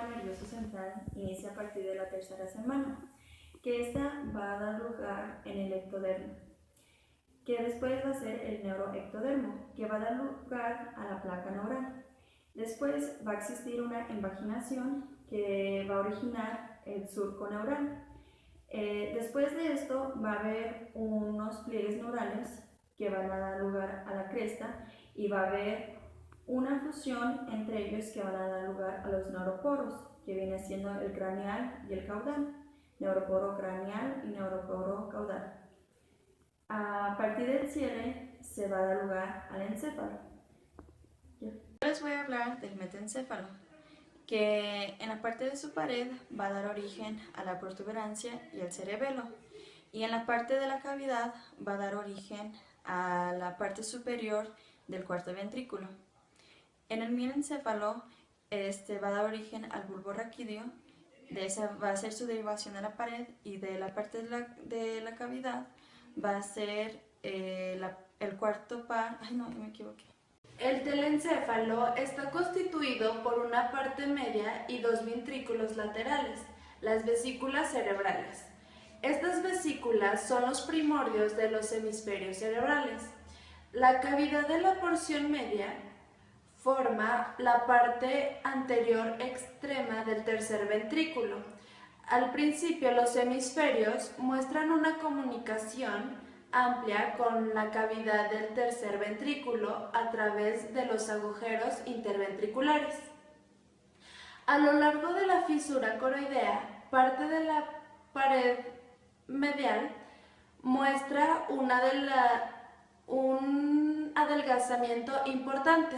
sistema nervioso central inicia a partir de la tercera semana, que esta va a dar lugar en el ectodermo, que después va a ser el neuroectodermo, que va a dar lugar a la placa neural. Después va a existir una invaginación que va a originar el surco neural. Después de esto va a haber unos pliegues neurales que van a dar lugar a la cresta y va a haber una fusión entre ellos que van a dar lugar a los neuroporos, que viene siendo el craneal y el caudal, neuroporo craneal y neuroporo caudal. A partir del cierre se va a dar lugar al encéfalo. Les voy a hablar del metencéfalo, que en la parte de su pared va a dar origen a la protuberancia y al cerebelo, y en la parte de la cavidad va a dar origen a la parte superior del cuarto ventrículo. En el mielencéfalo va a dar origen al bulbo raquídeo, de esa va a ser su derivación a la pared, y de la parte de la cavidad va a ser el cuarto par. Ay, no, me equivoqué. El telencéfalo está constituido por una parte media y dos ventrículos laterales, las vesículas cerebrales. Estas vesículas son los primordios de los hemisferios cerebrales. La cavidad de la porción media forma la parte anterior extrema del tercer ventrículo. Al principio, los hemisferios muestran una comunicación amplia con la cavidad del tercer ventrículo a través de los agujeros interventriculares. A lo largo de la fisura coroidea, parte de la pared medial muestra un adelgazamiento importante.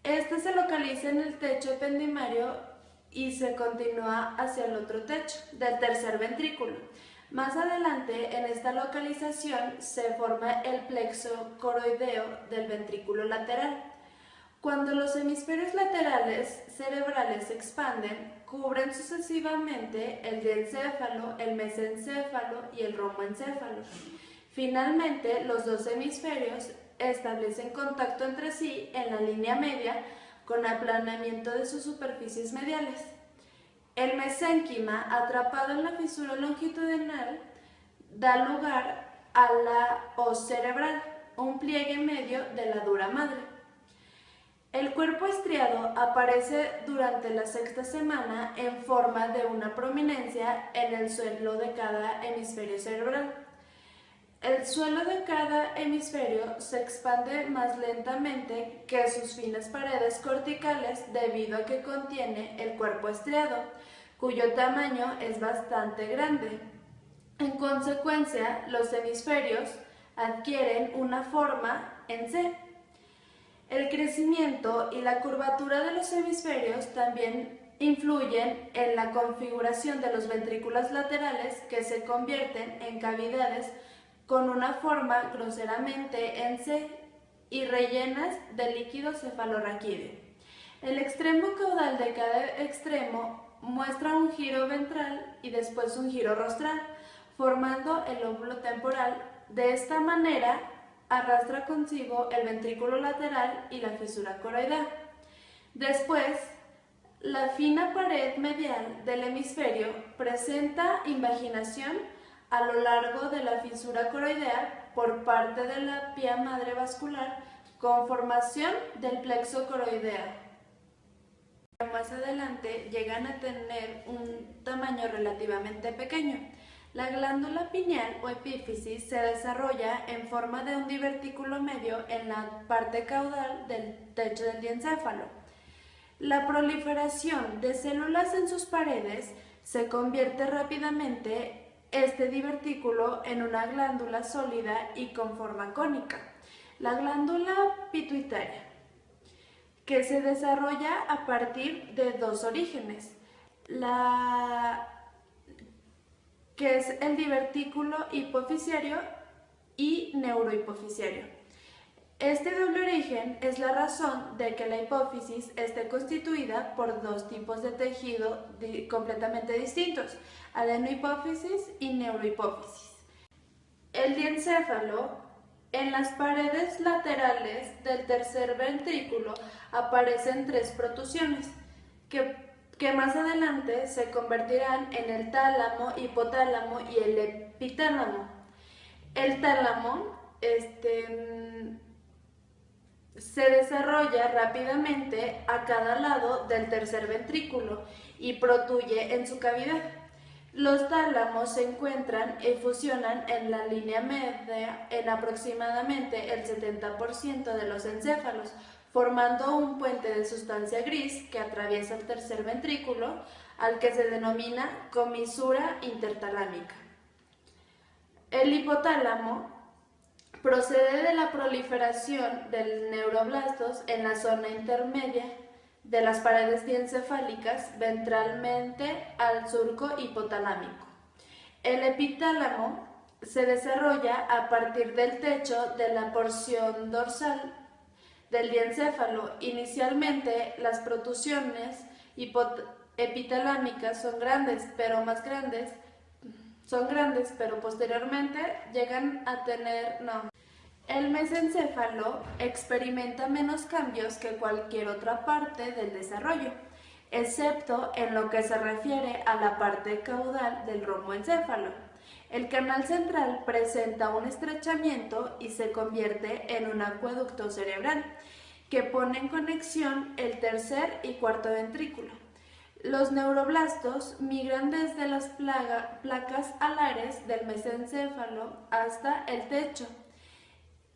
Este se localiza en el techo ependimario y se continúa hacia el otro techo del tercer ventrículo. Más adelante, en esta localización, se forma el plexo coroideo del ventrículo lateral. Cuando los hemisferios laterales cerebrales se expanden, cubren sucesivamente el diencéfalo, el mesencéfalo y el romboencéfalo. Finalmente, los dos hemisferios establecen contacto entre sí en la línea media con aplanamiento de sus superficies mediales. El mesénquima, atrapado en la fisura longitudinal, da lugar a la hoz cerebral, un pliegue medio de la dura madre. El cuerpo estriado aparece durante la sexta semana en forma de una prominencia en el suelo de cada hemisferio cerebral. El suelo de cada hemisferio se expande más lentamente que sus finas paredes corticales debido a que contiene el cuerpo estriado, cuyo tamaño es bastante grande. En consecuencia, los hemisferios adquieren una forma en C. El crecimiento y la curvatura de los hemisferios también influyen en la configuración de los ventrículos laterales, que se convierten en cavidades con una forma groseramente en C y rellenas de líquido cefalorraquídeo. El extremo caudal de cada extremo muestra un giro ventral y después un giro rostral, formando el lóbulo temporal. De esta manera, arrastra consigo el ventrículo lateral y la fisura coroidea. Después, la fina pared medial del hemisferio presenta invaginación a lo largo de la fisura coroidea por parte de la pía madre vascular con formación del plexo coroidea. Más adelante llegan a tener un tamaño relativamente pequeño. La glándula pineal o epífisis se desarrolla en forma de un divertículo medio en la parte caudal del techo del diencéfalo. La proliferación de células en sus paredes se convierte rápidamente este divertículo en una glándula sólida y con forma cónica, la glándula pituitaria, que se desarrolla a partir de dos orígenes, que es el divertículo hipofisiario y neurohipofisiario. Este doble origen es la razón de que la hipófisis esté constituida por dos tipos de tejido completamente distintos, adenohipófisis y neurohipófisis. El diencéfalo, en las paredes laterales del tercer ventrículo aparecen tres protusiones, que más adelante se convertirán en el tálamo, hipotálamo y el epitálamo. El tálamo se desarrolla rápidamente a cada lado del tercer ventrículo y protruye en su cavidad. Los tálamos se encuentran y fusionan en la línea media en aproximadamente el 70% de los encéfalos, formando un puente de sustancia gris que atraviesa el tercer ventrículo, al que se denomina comisura intertalámica. El hipotálamo procede de la proliferación de neuroblastos en la zona intermedia de las paredes diencefálicas ventralmente al surco hipotalámico. El epitálamo se desarrolla a partir del techo de la porción dorsal del diencéfalo. Inicialmente, las protrusiones epitalámicas son grandes, pero posteriormente llegan a tener El mesencéfalo experimenta menos cambios que cualquier otra parte del desarrollo, excepto en lo que se refiere a la parte caudal del romboencéfalo. El canal central presenta un estrechamiento y se convierte en un acueducto cerebral que pone en conexión el tercer y cuarto ventrículo. Los neuroblastos migran desde las placas alares del mesencéfalo hasta el techo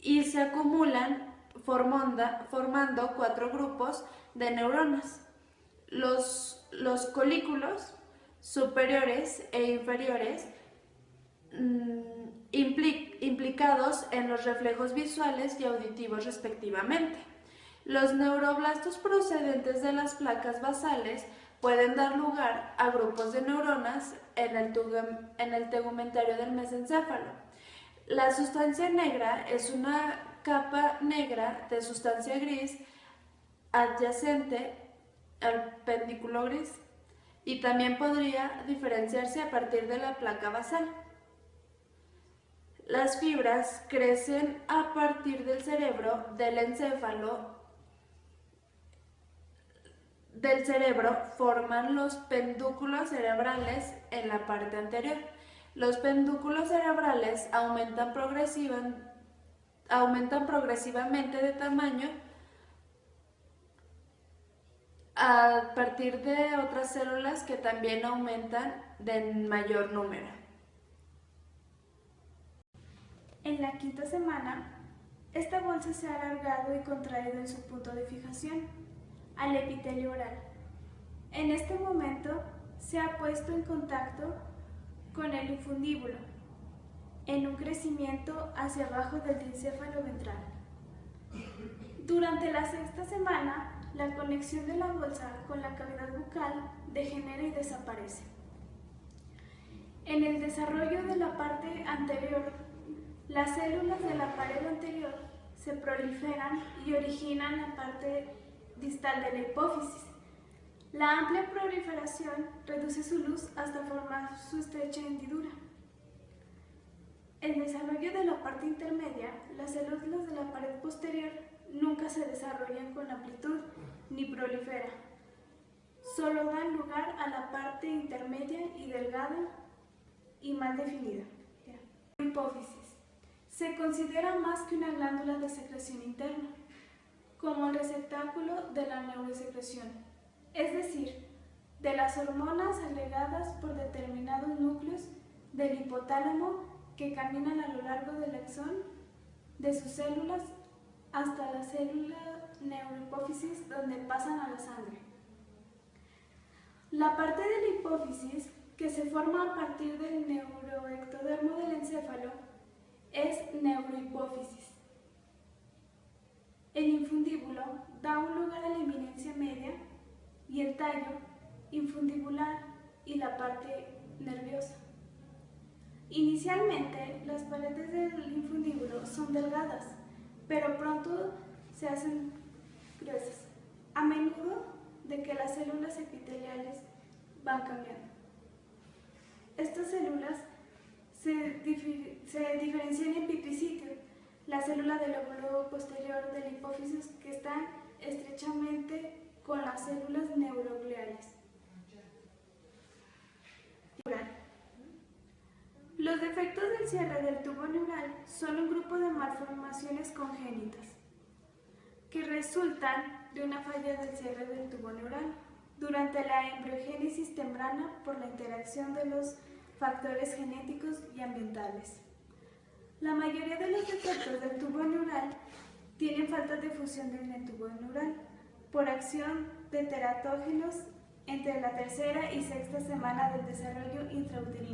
y se acumulan formando 4 grupos de neuronas. Los colículos superiores e inferiores implicados en los reflejos visuales y auditivos respectivamente. Los neuroblastos procedentes de las placas basales pueden dar lugar a grupos de neuronas en el tegumentario del mesencéfalo. La sustancia negra es una capa negra de sustancia gris adyacente al pedúnculo gris y también podría diferenciarse a partir de la placa basal. Las fibras crecen a partir del cerebro del encéfalo del cerebro, forman los pedúnculos cerebrales en la parte anterior. Los pedúnculos cerebrales aumentan progresivamente de tamaño a partir de otras células que también aumentan de mayor número. En la quinta semana, esta bolsa se ha alargado y contraído en su punto de fijación, al epitelio oral. En este momento se ha puesto en contacto con el infundíbulo, en un crecimiento hacia abajo del diencéfalo ventral. Durante la sexta semana, la conexión de la bolsa con la cavidad bucal degenera y desaparece. En el desarrollo de la parte anterior, las células de la pared anterior se proliferan y originan la parte distal de la hipófisis. La amplia proliferación reduce su luz hasta formar su estrecha hendidura. En el desarrollo de la parte intermedia, las células de la pared posterior nunca se desarrollan con amplitud ni proliferan. Solo dan lugar a la parte intermedia y delgada y mal definida. Hipófisis. Se considera más que una glándula de secreción interna, como el receptáculo de la neurosecreción, es decir, de las hormonas agregadas por determinados núcleos del hipotálamo que caminan a lo largo del axón de sus células hasta la célula neurohipófisis donde pasan a la sangre. La parte de la hipófisis que se forma a partir del neuroectodermo del encéfalo es neurohipófisis. El infundíbulo da un lugar a la eminencia media y el tallo infundibular y la parte nerviosa. Inicialmente, las paredes del infundíbulo son delgadas, pero pronto se hacen gruesas, a menudo de que las células epiteliales van cambiando. Estas células se diferencian en epifisitio, la célula del lóbulo posterior de la hipófisis que están estrechamente con las células neurogliales. Los defectos del cierre del tubo neural son un grupo de malformaciones congénitas que resultan de una falla del cierre del tubo neural durante la embriogénesis temprana por la interacción de los factores genéticos y ambientales. La mayoría de los defectos del tubo neural tienen falta de fusión del tubo neural por acción de teratógenos entre la tercera y sexta semana del desarrollo intrauterino.